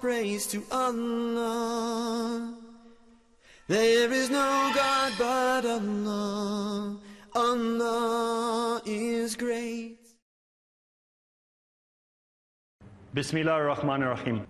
praise to Allah. There is no God but Allah. Allah is great. Bismillah ar-Rahman ar-Rahim.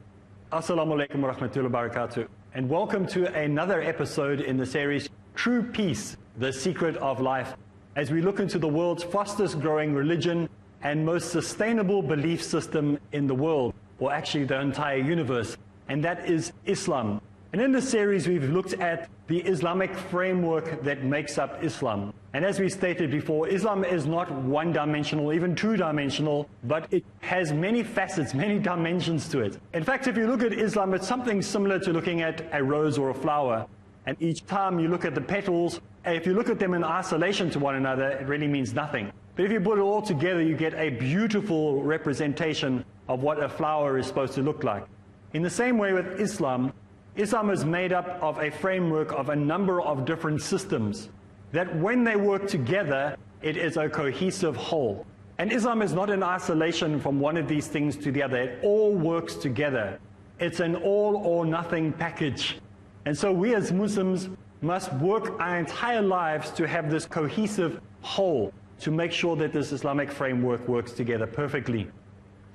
Assalamu alaikum wa rahmatullahi wa barakatuh. And welcome to another episode in the series True Peace, the Secret of Life, as we look into the world's fastest growing religion and most sustainable belief system in the world, or actually the entire universe, and that is Islam. And in this series we've looked at the Islamic framework that makes up Islam. And as we stated before, Islam is not one-dimensional, even two-dimensional, but it has many facets, many dimensions to it. In fact, if you look at Islam, it's something similar to looking at a rose or a flower. And each time you look at the petals, if you look at them in isolation to one another, it really means nothing. But if you put it all together, you get a beautiful representation of what a flower is supposed to look like. In the same way with Islam, Islam is made up of a framework of a number of different systems that when they work together, it is a cohesive whole. And Islam is not in isolation from one of these things to the other. It all works together. It's an all or nothing package. And so we as Muslims must work our entire lives to have this cohesive whole, to make sure that this Islamic framework works together perfectly.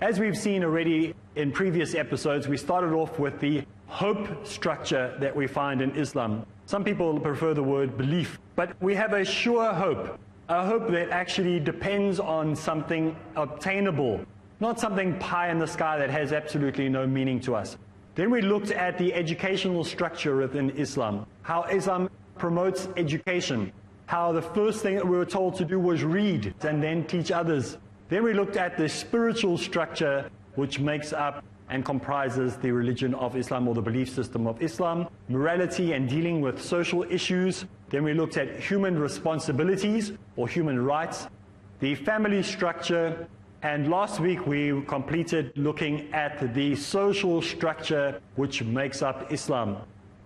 As we've seen already in previous episodes, we started off with the hope structure that we find in Islam. Some people prefer the word belief, but we have a sure hope, a hope that actually depends on something obtainable, not something pie in the sky that has absolutely no meaning to us. Then we looked at the educational structure within Islam, how Islam promotes education, how the first thing that we were told to do was read and then teach others. Then we looked at the spiritual structure which makes up and comprises the religion of Islam, or the belief system of Islam, morality and dealing with social issues. Then we looked at human responsibilities or human rights, the family structure, and last week we completed looking at the social structure which makes up Islam.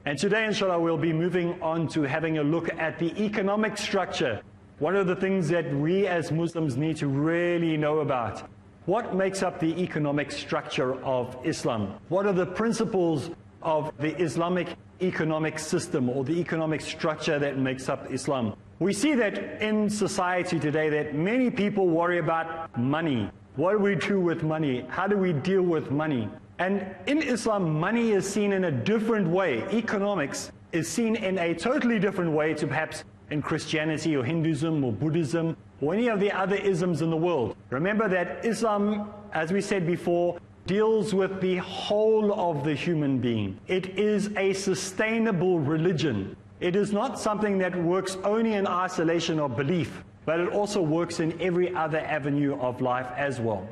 And today, inshallah, we'll be moving on to having a look at the economic structure. One of the things that we as Muslims need to really know about. What makes up the economic structure of Islam? What are the principles of the Islamic economic system, or the economic structure that makes up Islam? We see that in society today that many people worry about money. What do we do with money? How do we deal with money? And in Islam, money is seen in a different way. Economics is seen in a totally different way to perhaps in Christianity or Hinduism or Buddhism or any of the other isms in the world. Remember that Islam, as we said before, deals with the whole of the human being. It is a sustainable religion. It is not something that works only in isolation or belief, but it also works in every other avenue of life as well.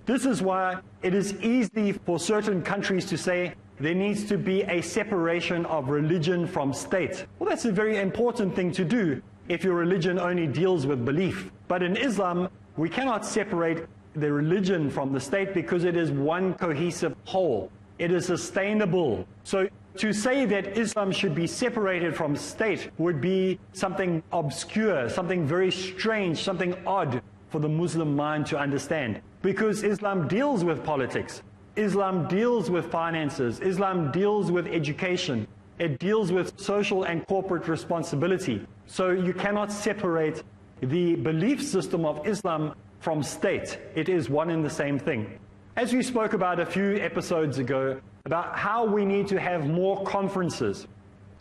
This is why it is easy for certain countries to say there needs to be a separation of religion from state. Well, that's a very important thing to do if your religion only deals with belief. But in Islam, we cannot separate the religion from the state because it is one cohesive whole. It is sustainable. So to say that Islam should be separated from state would be something obscure, something very strange, something odd for the Muslim mind to understand. Because Islam deals with politics. Islam deals with finances. Islam deals with education. It deals with social and corporate responsibility. So you cannot separate the belief system of Islam from state. It is one and the same thing. As we spoke about a few episodes ago, about how we need to have more conferences.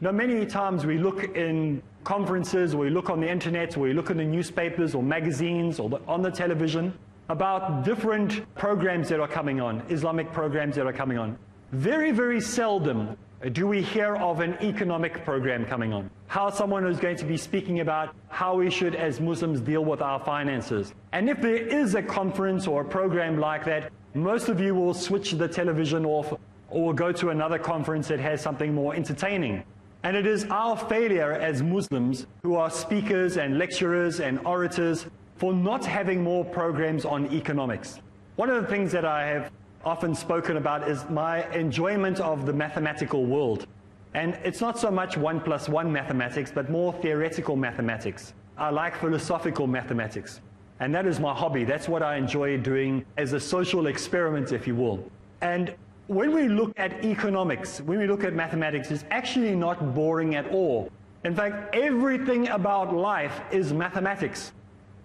Now, many times we look in conferences, or we look on the internet, or we look in the newspapers or magazines or on the television about different programs that are coming on, Islamic programs that are coming on. Very, very seldom do we hear of an economic program coming on. How someone is going to be speaking about how we should as Muslims deal with our finances. And if there is a conference or a program like that, most of you will switch the television off or go to another conference that has something more entertaining. And it is our failure as Muslims who are speakers and lecturers and orators for not having more programs on economics. One of the things that I have often spoken about is my enjoyment of the mathematical world. And it's not so much 1 + 1 mathematics, but more theoretical mathematics. I like philosophical mathematics. And that is my hobby. That's what I enjoy doing as a social experiment, if you will. And when we look at economics, when we look at mathematics, it's actually not boring at all. In fact, everything about life is mathematics.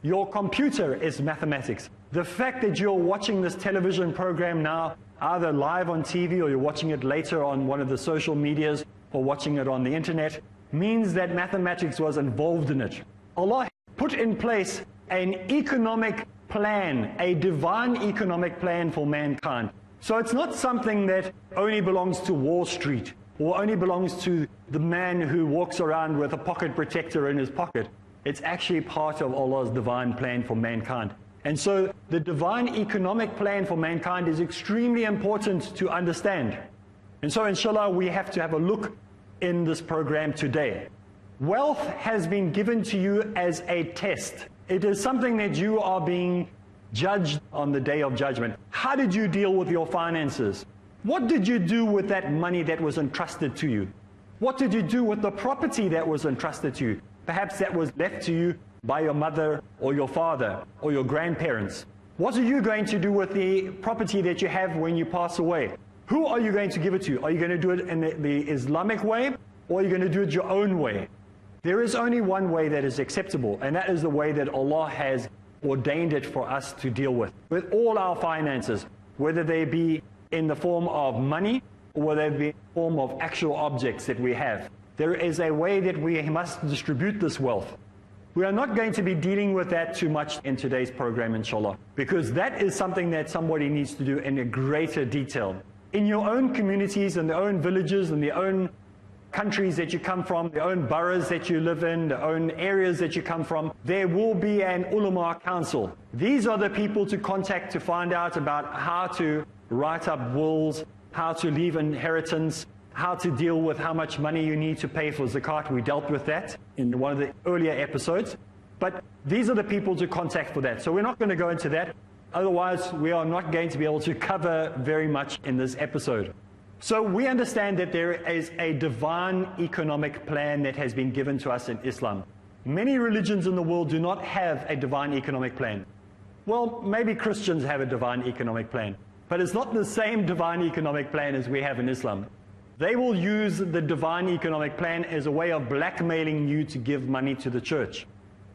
Your computer is mathematics. The fact that you're watching this television program now, either live on TV or you're watching it later on one of the social medias or watching it on the internet, means that mathematics was involved in it. Allah put in place an economic plan, a divine economic plan for mankind. So it's not something that only belongs to Wall Street or only belongs to the man who walks around with a pocket protector in his pocket. It's actually part of Allah's divine plan for mankind. And so the divine economic plan for mankind is extremely important to understand. And so inshallah, we have to have a look in this program today. Wealth has been given to you as a test. It is something that you are being judged on the day of judgment. How did you deal with your finances? What did you do with that money that was entrusted to you? What did you do with the property that was entrusted to you? Perhaps that was left to you by your mother or your father or your grandparents. What are you going to do with the property that you have when you pass away? Who are you going to give it to? Are you going to do it in the Islamic way, or are you going to do it your own way? There is only one way that is acceptable, and that is the way that Allah has ordained it for us to deal with all our finances, whether they be in the form of money or whether they be in the form of actual objects that we have. There is a way that we must distribute this wealth. We are not going to be dealing with that too much in today's program, inshallah, because that is something that somebody needs to do in a greater detail. In your own communities, in their own villages, in their own countries that you come from, the own boroughs that you live in, the own areas that you come from, there will be an ulama council. These are the people to contact to find out about how to write up wills, how to leave inheritance, how to deal with how much money you need to pay for zakat. We dealt with that in one of the earlier episodes. But these are the people to contact for that. So we're not going to go into that. Otherwise, we are not going to be able to cover very much in this episode. So we understand that there is a divine economic plan that has been given to us in Islam. Many religions in the world do not have a divine economic plan. Well, maybe Christians have a divine economic plan, but it's not the same divine economic plan as we have in Islam. They will use the divine economic plan as a way of blackmailing you to give money to the church.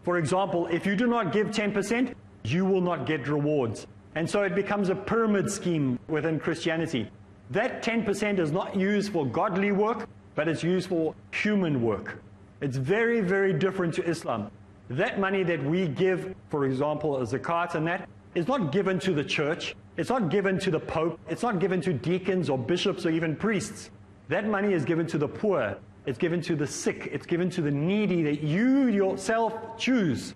For example, if you do not give 10%, you will not get rewards. And so it becomes a pyramid scheme within Christianity. That 10% is not used for godly work, but it's used for human work. It's very, very different to Islam. That money that we give, for example, a zakat and that, is not given to the church. It's not given to the Pope. It's not given to deacons or bishops or even priests. That money is given to the poor. It's given to the sick. It's given to the needy that you yourself choose.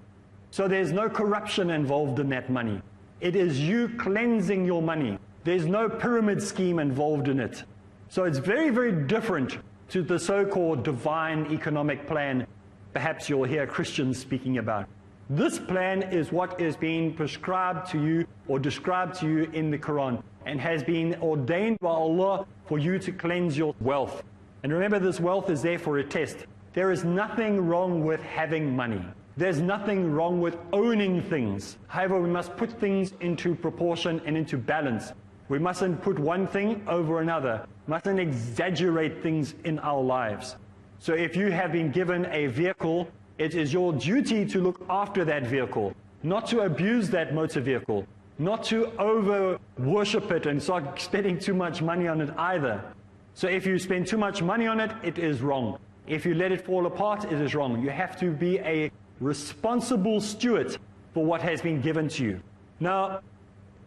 So there's no corruption involved in that money. It is you cleansing your money. There's no pyramid scheme involved in it. So it's very, very different to the so-called divine economic plan perhaps you'll hear Christians speaking about. This plan is what is being prescribed to you or described to you in the Quran and has been ordained by Allah for you to cleanse your wealth. And remember, this wealth is there for a test. There is nothing wrong with having money. There's nothing wrong with owning things. However, we must put things into proportion and into balance. We mustn't put one thing over another. Mustn't exaggerate things in our lives. So if you have been given a vehicle, it is your duty to look after that vehicle, not to abuse that motor vehicle, not to over-worship it and start spending too much money on it either. So if you spend too much money on it, it is wrong. If you let it fall apart, it is wrong. You have to be a responsible steward for what has been given to you. Now,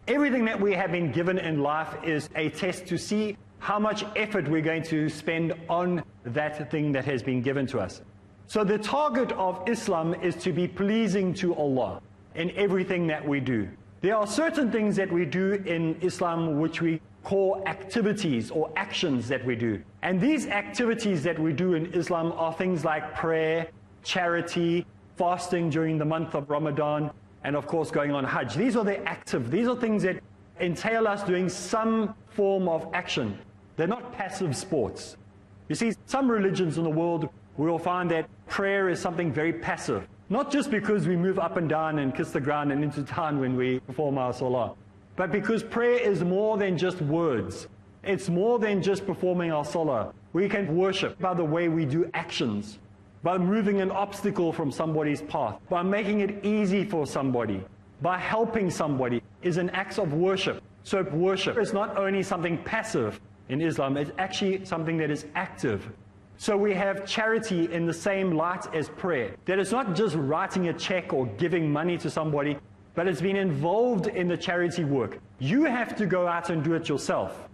everything that we have been given in life is a test to see how much effort we're going to spend on that thing that has been given to us. So the target of Islam is to be pleasing to Allah in everything that we do. There are certain things that we do in Islam which we call activities or actions that we do. And these activities that we do in Islam are things like prayer, charity, fasting during the month of Ramadan, and of course going on Hajj. These are these are things that entail us doing some form of action. They're not passive sports. You see, some religions in the world, we will find that prayer is something very passive. Not just because we move up and down and kiss the ground and into town when we perform our salah, but because prayer is more than just words. It's more than just performing our salah. We can worship by the way we do actions, by removing an obstacle from somebody's path, by making it easy for somebody, by helping somebody is an act of worship. So worship is not only something passive in Islam, it's actually something that is active. So we have charity in the same light as prayer. That is not just writing a check or giving money to somebody, but it's been involved in the charity work. You have to go out and do it yourself.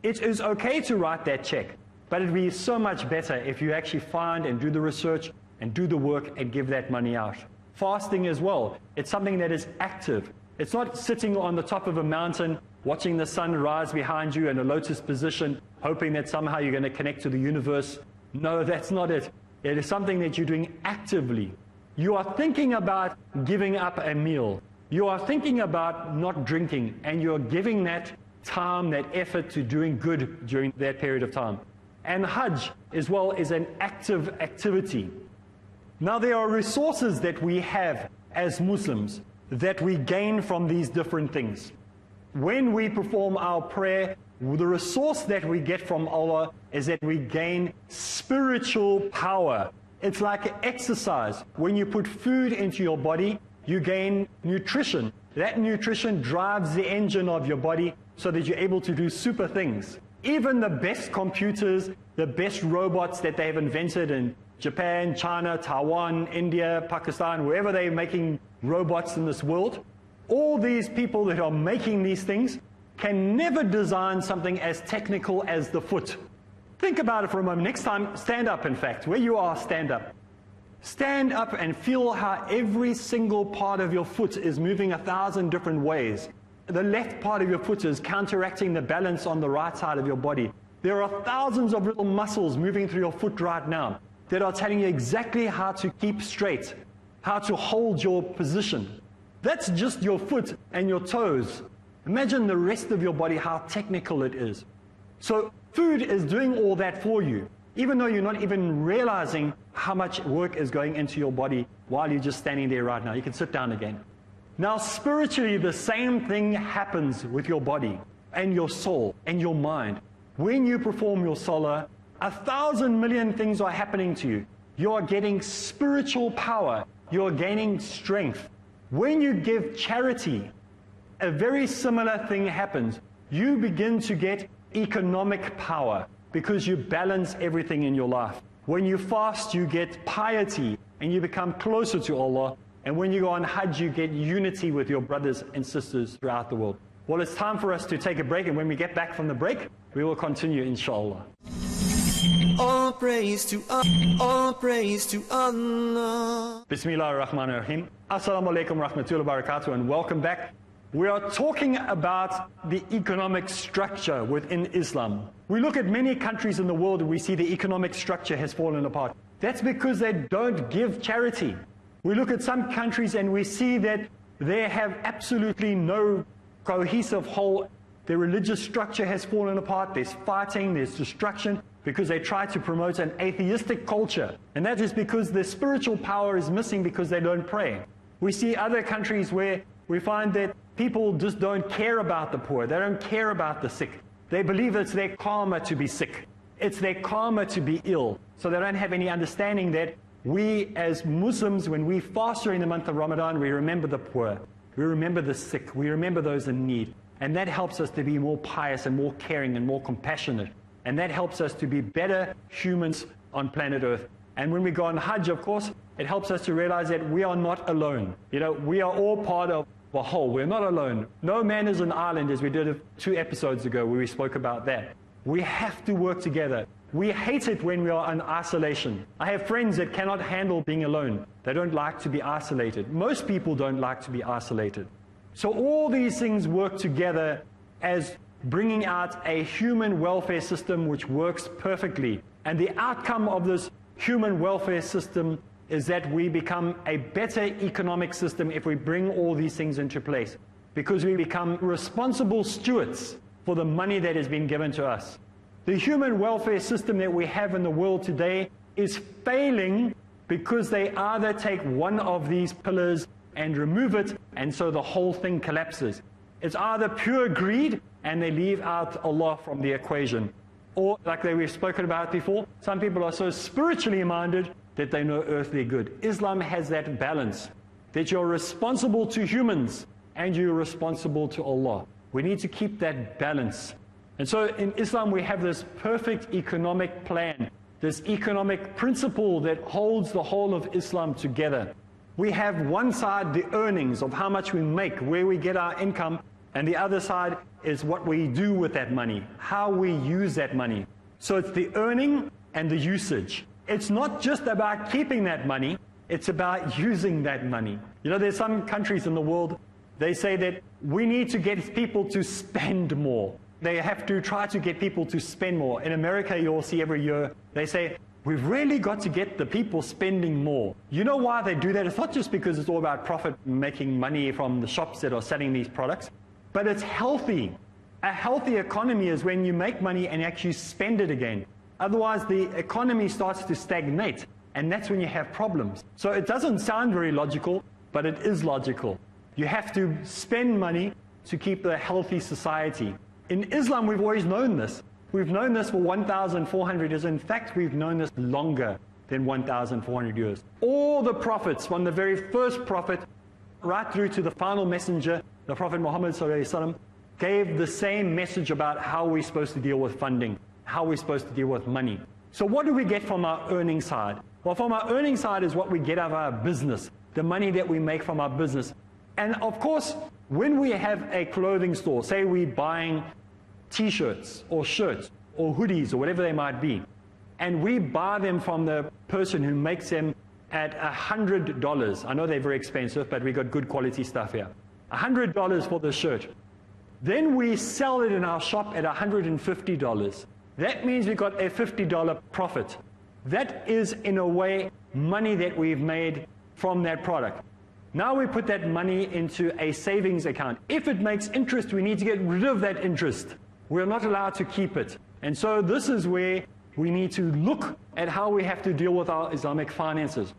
It is okay to write that check, but it'd be so much better if you actually find and do the research and do the work and give that money out. Fasting as well. It's something that is active. It's not sitting on the top of a mountain, watching the sun rise behind you in a lotus position, hoping that somehow you're going to connect to the universe. No, that's not it. It is something that you're doing actively. You are thinking about giving up a meal. You are thinking about not drinking, and you're giving that time, that effort to doing good during that period of time. And Hajj as well is an active activity. Now there are resources that we have as Muslims that we gain from these different things. When we perform our prayer, the resource that we get from Allah is that we gain spiritual power. It's like exercise. When you put food into your body, you gain nutrition. That nutrition drives the engine of your body so that you're able to do super things. Even the best computers, the best robots that they've invented in Japan, China, Taiwan, India, Pakistan, wherever they're making robots in this world, all these people that are making these things can never design something as technical as the foot. Think about it for a moment. Next time, stand up, in fact. Where you are, stand up. Stand up and feel how every single part of your foot is moving 1,000 different ways. The left part of your foot is counteracting the balance on the right side of your body. There are thousands of little muscles moving through your foot right now that are telling you exactly how to keep straight, how to hold your position. That's just your foot and your toes. Imagine the rest of your body, how technical it is. So food is doing all that for you, even though you're not even realizing how much work is going into your body while you're just standing there right now. You can sit down again. Now spiritually, the same thing happens with your body and your soul and your mind. When you perform your salah, 1,000 million things are happening to you. You are getting spiritual power. You are gaining strength. When you give charity, a very similar thing happens. You begin to get economic power because you balance everything in your life. When you fast, you get piety and you become closer to Allah. And when you go on Hajj, you get unity with your brothers and sisters throughout the world. Well, it's time for us to take a break, and when we get back from the break, we will continue, inshallah. All praise to Allah. Bismillah ar-Rahman ar-Rahim. Assalamu alaikum wa rahmatullahi wa barakatuh, and welcome back. We are talking about the economic structure within Islam. We look at many countries in the world and we see the economic structure has fallen apart. That's because they don't give charity. We look at some countries and we see that they have absolutely no cohesive whole. Their religious structure has fallen apart. There's fighting, there's destruction, because they try to promote an atheistic culture. And that is because their spiritual power is missing because they don't pray. We see other countries where we find that people just don't care about the poor. They don't care about the sick. They believe it's their karma to be sick. It's their karma to be ill. So they don't have any understanding that we as Muslims, when we fast during the month of Ramadan, we remember the poor. We remember the sick. We remember those in need. And that helps us to be more pious and more caring and more compassionate. And that helps us to be better humans on planet Earth. And when we go on Hajj, of course, it helps us to realize that we are not alone. You know, we are all part of a whole. We're not alone. No man is an island, as we did 2 episodes ago where we spoke about that. We have to work together. We hate it when we are in isolation. I have friends that cannot handle being alone. They don't like to be isolated. Most people don't like to be isolated. So all these things work together as bringing out a human welfare system which works perfectly. And the outcome of this human welfare system is that we become a better economic system if we bring all these things into place, because we become responsible stewards for the money that has been given to us. The human welfare system that we have in the world today is failing because they either take one of these pillars and remove it, and so the whole thing collapses. It's either pure greed and they leave out Allah from the equation. Or, like we've spoken about before, some people are so spiritually minded that they know earthly good. Islam has that balance, that you're responsible to humans and you're responsible to Allah. We need to keep that balance. And so in Islam we have this perfect economic plan, this economic principle that holds the whole of Islam together. We have one side, the earnings of how much we make, where we get our income, and the other side is what we do with that money, how we use that money. So it's the earning and the usage. It's not just about keeping that money, it's about using that money. You know, there's some countries in the world, they say that we need to get people to spend more. They have to try to get people to spend more. In America, you'll see every year, they say, we've really got to get the people spending more. You know why they do that? It's not just because it's all about profit, making money from the shops that are selling these products, but it's healthy. A healthy economy is when you make money and actually spend it again. Otherwise, the economy starts to stagnate, and that's when you have problems. So it doesn't sound very logical, but it is logical. You have to spend money to keep a healthy society. In Islam, we've always known this. We've known this for 1,400 years. In fact, we've known this longer than 1,400 years. All the prophets, from the very first prophet right through to the final messenger, the Prophet Muhammad ﷺ, gave the same message about how we're supposed to deal with funding, how we're supposed to deal with money. So what do we get from our earning side? Well, from our earning side is what we get out of our business, the money that we make from our business. And of course, when we have a clothing store, say we're buying t-shirts or shirts or hoodies or whatever they might be, and we buy them from the person who makes them at $100. I know they're very expensive, but we got good quality stuff here. $100 for the shirt. Then we sell it in our shop at $150. That means we got a $50 profit. That is, in a way, money that we've made from that product. Now we put that money into a savings account. If it makes interest, we need to get rid of that interest. We're not allowed to keep it. And so this is where we need to look at how we have to deal with our Islamic finances.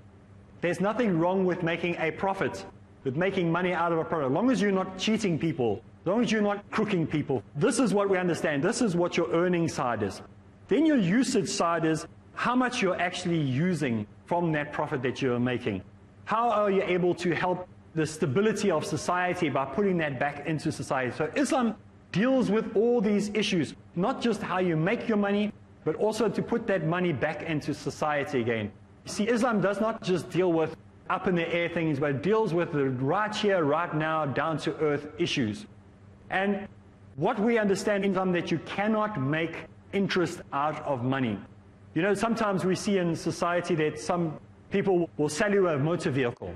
There's nothing wrong with making a profit, with making money out of a product, as long as you're not cheating people, as long as you're not crooking people. This is what we understand. This is what your earning side is. Then your usage side is how much you're actually using from that profit that you're making. How are you able to help the stability of society by putting that back into society? So Islam deals with all these issues, not just how you make your money, but also to put that money back into society again. You see, Islam does not just deal with up in the air things, but it deals with the right here, right now, down to earth issues. And what we understand in Islam, that you cannot make interest out of money. You know, sometimes we see in society that some people will sell you a motor vehicle,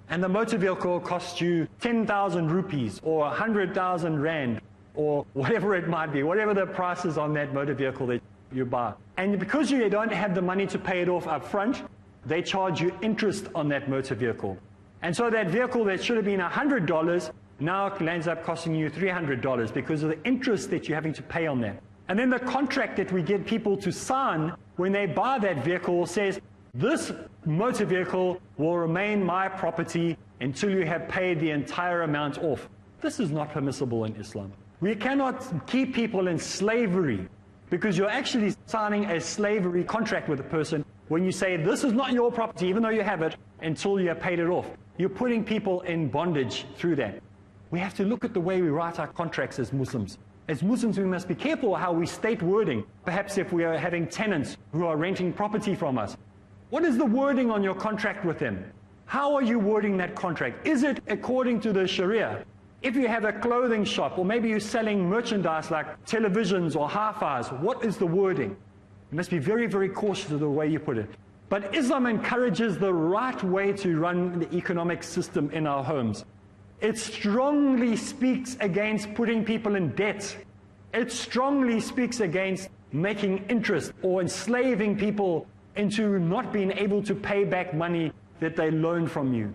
and the motor vehicle costs you 10,000 rupees or 100,000 rand or whatever it might be, whatever the price is on that motor vehicle that you buy. And because you don't have the money to pay it off up front, they charge you interest on that motor vehicle. And so that vehicle that should have been $100 now ends up costing you $300 because of the interest that you're having to pay on that. And then the contract that we get people to sign when they buy that vehicle says, this motor vehicle will remain my property until you have paid the entire amount off. This is not permissible in Islam. We cannot keep people in slavery, because you're actually signing a slavery contract with a person when you say this is not your property, even though you have it, until you have paid it off. You're putting people in bondage through that. We have to look at the way we write our contracts as Muslims. As Muslims, we must be careful how we state wording. Perhaps if we are having tenants who are renting property from us, what is the wording on your contract with them? How are you wording that contract? Is it according to the Sharia? If you have a clothing shop, or maybe you're selling merchandise like televisions or hi-fis, what is the wording? You must be very, very cautious of the way you put it. But Islam encourages the right way to run the economic system in our homes. It strongly speaks against putting people in debt. It strongly speaks against making interest or enslaving people into not being able to pay back money that they loan from you.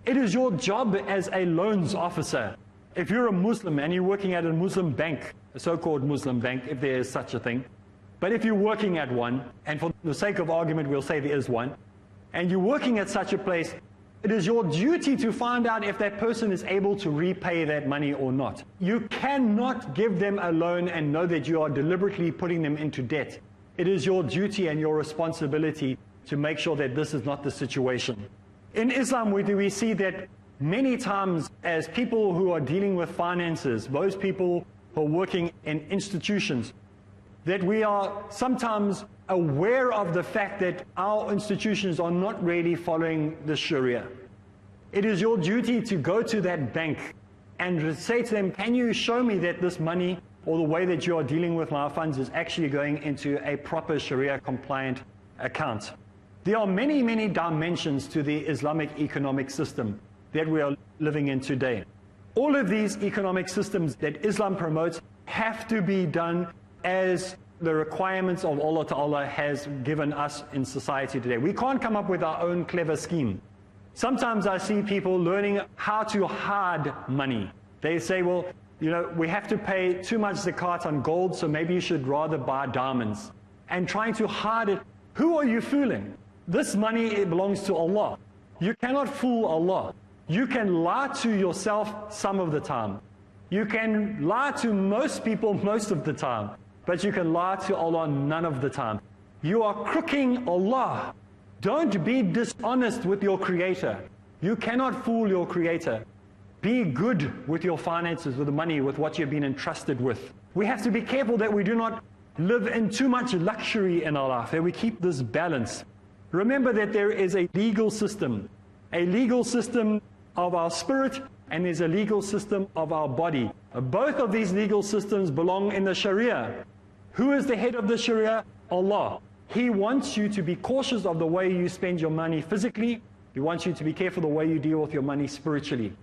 It is your job as a loans officer. If you're a Muslim and you're working at a Muslim bank, a so-called Muslim bank, if there is such a thing, but if you're working at one, and for the sake of argument we'll say there is one, and you're working at such a place, It is your duty to find out if that person is able to repay that money or not. You cannot give them a loan and know that you are deliberately putting them into debt. It is your duty and your responsibility to make sure that this is not the situation. In Islam, we see that many times as people who are dealing with finances, those people who are working in institutions, that we are sometimes aware of the fact that our institutions are not really following the Sharia. It is your duty to go to that bank and say to them, can you show me that this money or the way that you are dealing with my funds is actually going into a proper Sharia compliant account? There are many, many dimensions to the Islamic economic system that we are living in today. All of these economic systems that Islam promotes have to be done as the requirements of Allah Ta'ala has given us in society today. We can't come up with our own clever scheme. Sometimes I see people learning how to hide money. They say, well, you know, we have to pay too much zakat on gold, so maybe you should rather buy diamonds. And trying to hide it. Who are you fooling? This money, it belongs to Allah. You cannot fool Allah. You can lie to yourself some of the time. You can lie to most people most of the time. But you can lie to Allah none of the time. You are crooking Allah. Don't be dishonest with your Creator. You cannot fool your Creator. Be good with your finances, with the money, with what you've been entrusted with. We have to be careful that we do not live in too much luxury in our life, that we keep this balance. Remember that there is a legal system of our spirit, and there's a legal system of our body. Both of these legal systems belong in the Sharia. Who is the head of the Sharia? Allah. He wants you to be cautious of the way you spend your money physically. He wants you to be careful the way you deal with your money spiritually.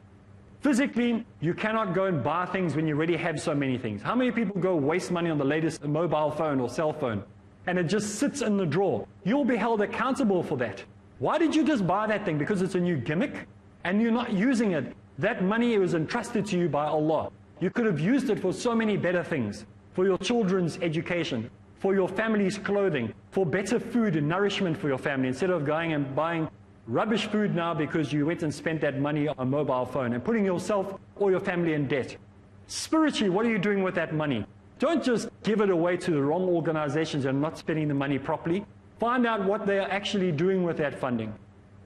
Physically, you cannot go and buy things when you already have so many things. How many people go waste money on the latest mobile phone or cell phone, and it just sits in the drawer? You'll be held accountable for that. Why did you just buy that thing? Because it's a new gimmick, and you're not using it. That money was entrusted to you by Allah. You could have used it for so many better things. For your children's education, for your family's clothing, for better food and nourishment for your family, instead of going and buying rubbish food now because you went and spent that money on a mobile phone and putting yourself or your family in debt. Spiritually, what are you doing with that money? Don't just give it away to the wrong organizations and not spending the money properly. Find out what they are actually doing with that funding.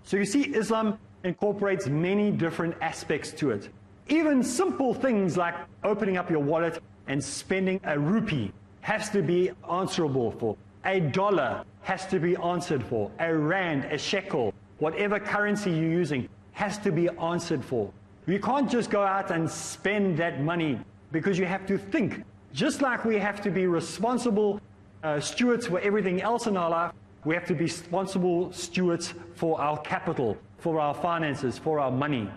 So you see, Islam incorporates many different aspects to it. Even simple things like opening up your wallet and spending a rupee has to be answerable for. A dollar has to be answered for. A rand, a shekel, whatever currency you're using has to be answered for. You can't just go out and spend that money, because you have to think. Just like we have to be responsible stewards for everything else in our life, we have to be responsible stewards for our capital, for our finances, for our money.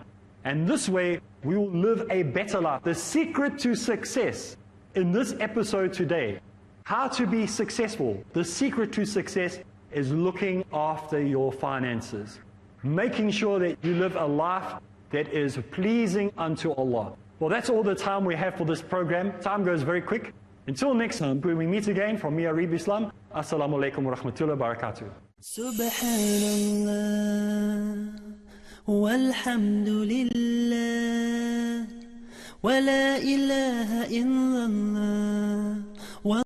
And this way, we will live a better life. The secret to success in this episode today, how to be successful. The secret to success is looking after your finances. Making sure that you live a life that is pleasing unto Allah. Well, that's all the time we have for this program. Time goes very quick. Until next time, when we meet again, from me, Areeb Islam, Assalamu alaikum wa rahmatullahi wa barakatuh. Subhanallah, walhamdulillah, wa la ilaha illallah.